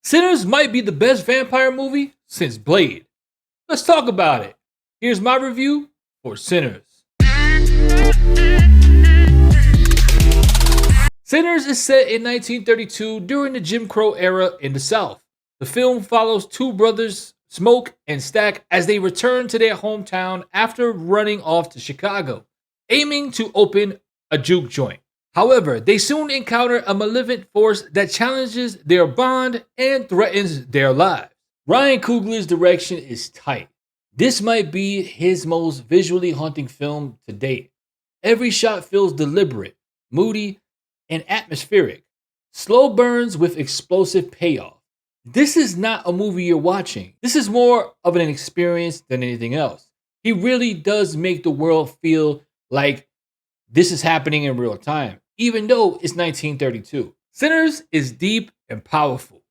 Sinners might be the best vampire movie since Blade. Let's talk about it. Here's my review for Sinners. Sinners is set in 1932 during the Jim Crow era in the South. The film follows two brothers, Smoke and Stack, as they return to their hometown after running off to Chicago, aiming to open a juke joint. However, they soon encounter a malevolent force that challenges their bond and threatens their lives. Ryan Coogler's direction is tight. This might be his most visually haunting film to date. Every shot feels deliberate, moody, and atmospheric. Slow burns with explosive payoff. This is not a movie you're watching. This is more of an experience than anything else. He really does make the world feel like this is happening in real time, even though it's 1932. Sinners is deep and powerful,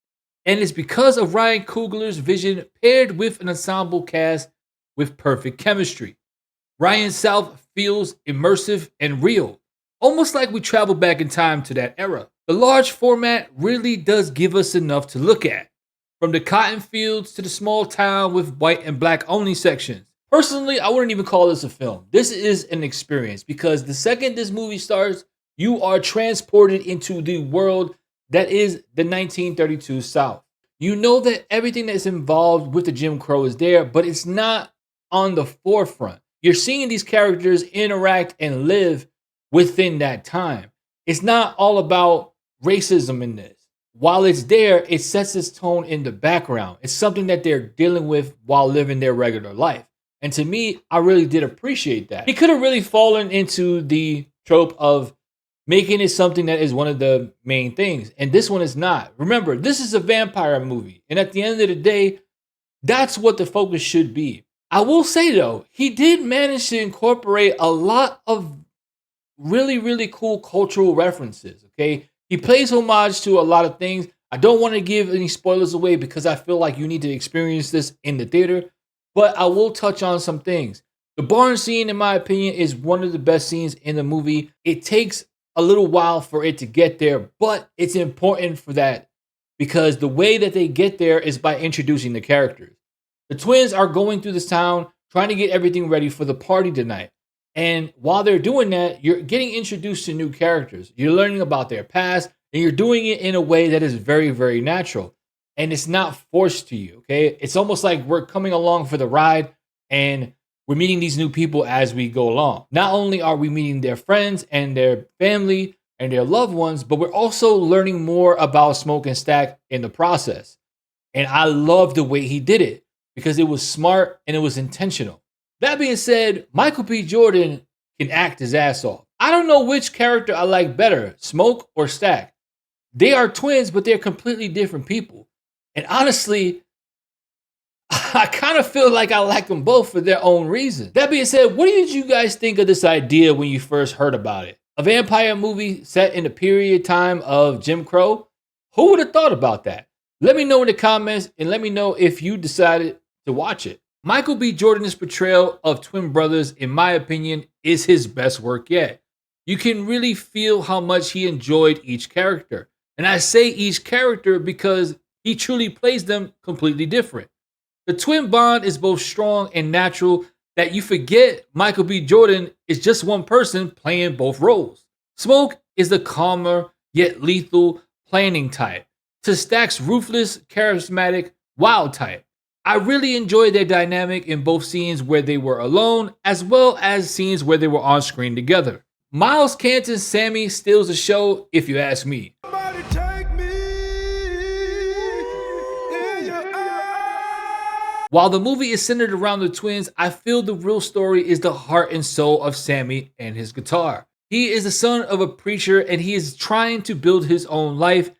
and it's because of Ryan Coogler's vision paired with an ensemble cast with perfect chemistry. Ryan South feels immersive and real, almost like we travel back in time to that era. The large format really does give us enough to look at, from the cotton fields to the small town with white and black only sections. Personally, I wouldn't even call this a film. This is an experience because the second this movie starts, you are transported into the world that is the 1932 South. You know that everything that's involved with the Jim Crow is there, but it's not on the forefront. You're seeing these characters interact and live within that time. It's not all about racism in this. While it's there, it sets its tone in the background. It's something that they're dealing with while living their regular life. And to me, I really did appreciate that. He could have really fallen into the trope of making it something that is one of the main things. And this one is not. Remember, this is a vampire movie. And at the end of the day, that's what the focus should be. I will say, though, he did manage to incorporate a lot of really, really cool cultural references, okay? He pays homage to a lot of things. I don't want to give any spoilers away because I feel like you need to experience this in the theater. But I will touch on some things. The barn scene, in my opinion, is one of the best scenes in the movie. It takes a little while for it to get there, but it's important for that because the way that they get there is by introducing the characters. The twins are going through this town, trying to get everything ready for the party tonight. And while they're doing that, you're getting introduced to new characters. You're learning about their past, and you're doing it in a way that is very, very natural. And it's not forced to you, okay? It's almost like we're coming along for the ride and we're meeting these new people as we go along. Not only are we meeting their friends and their family and their loved ones, but we're also learning more about Smoke and Stack in the process. And I love the way he did it because it was smart and it was intentional. That being said, Michael B. Jordan can act his ass off. I don't know which character I like better, Smoke or Stack. They are twins, but they're completely different people. And honestly, I kind of feel like I like them both for their own reasons. That being said, what did you guys think of this idea when you first heard about it? A vampire movie set in the period time of Jim Crow? Who would have thought about that? Let me know in the comments and let me know if you decided to watch it. Michael B. Jordan's portrayal of twin brothers, in my opinion, is his best work yet. You can really feel how much he enjoyed each character. And I say each character because he truly plays them completely different. The twin bond is both strong and natural that you forget Michael B. Jordan is just one person playing both roles. Smoke is the calmer yet lethal planning type to Stack's ruthless, charismatic, wild type. I really enjoyed their dynamic in both scenes where they were alone as well as scenes where they were on screen together. Miles Canton's Sammy steals the show if you ask me. While the movie is centered around the twins, I feel the real story is the heart and soul of Sammy and his guitar. He is the son of a preacher and he is trying to build his own life,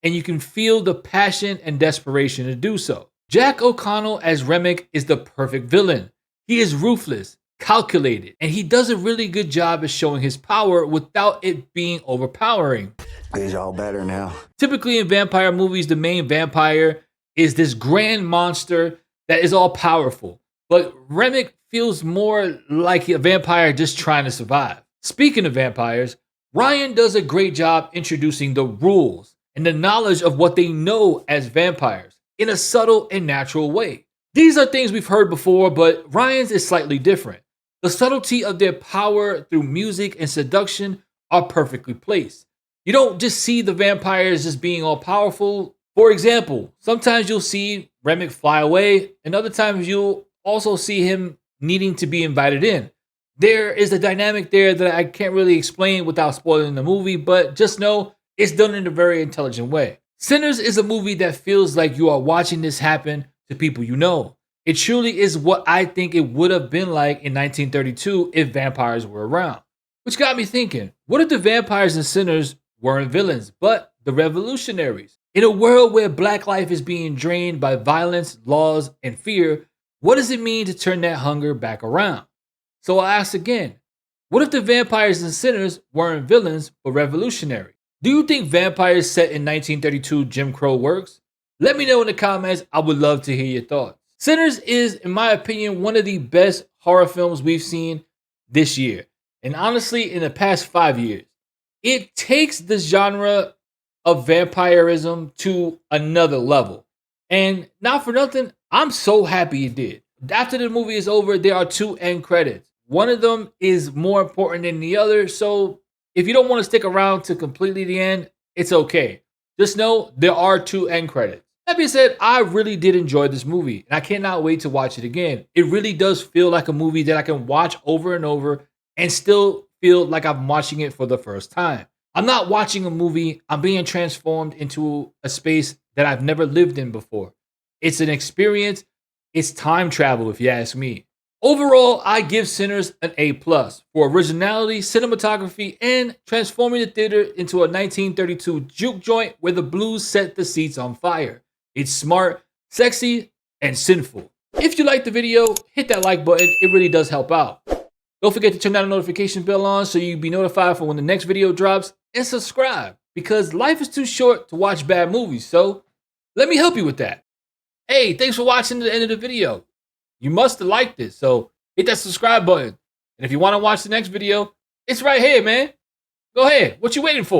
and you can feel the passion and desperation to do so. Jack O'Connell as Remick is the perfect villain. He is ruthless, calculated, and he does a really good job at showing his power without it being overpowering. He's all better now. Typically in vampire movies, the main vampire is this grand monster that is all powerful, but Remick feels more like a vampire just trying to survive. Speaking of vampires, Ryan does a great job introducing the rules and the knowledge of what they know as vampires in a subtle and natural way. These are things we've heard before, but Ryan's is slightly different. The subtlety of their power through music and seduction are perfectly placed. You don't just see the vampires just being all powerful. For example, sometimes you'll see Remick fly away, and other times you'll also see him needing to be invited in. There is a dynamic there that I can't really explain without spoiling the movie, but just know it's done in a very intelligent way. Sinners is a movie that feels like you are watching this happen to people you know. It truly is what I think it would have been like in 1932 if vampires were around. Which got me thinking, what if the vampires and Sinners weren't villains, but the revolutionaries? In a world where black life is being drained by violence, laws, and fear, what does it mean to turn that hunger back around? So I'll ask again, what if the vampires and Sinners weren't villains, but revolutionary? Do you think vampires set in 1932 Jim Crow works? Let me know in the comments. I would love to hear your thoughts. Sinners is, in my opinion, one of the best horror films we've seen this year. And honestly, in the past 5 years. It takes the genre of vampirism to another level. And not for nothing, I'm so happy it did. After the movie is over, there are 2 end credits. One of them is more important than the other, so if you don't want to stick around to completely the end, it's okay. Just know there are 2 end credits. That being said, I really did enjoy this movie, and I cannot wait to watch it again. It really does feel like a movie that I can watch over and over and still feel like I'm watching it for the first time. I'm not watching a movie, I'm being transformed into a space that I've never lived in before. It's an experience, it's time travel if you ask me. Overall, I give Sinners an A+ for originality, cinematography, and transforming the theater into a 1932 juke joint where the blues set the seats on fire. It's smart, sexy, and sinful. If you liked the video, hit that like button, it really does help out. Don't forget to turn that notification bell on so you'll be notified for when the next video drops, and subscribe because life is too short to watch bad movies, so let me help you with that. Hey, thanks for watching to the end of the video. You must have liked it, so hit that subscribe button. And if you want to watch the next video, it's right here, man. Go ahead. What you waiting for?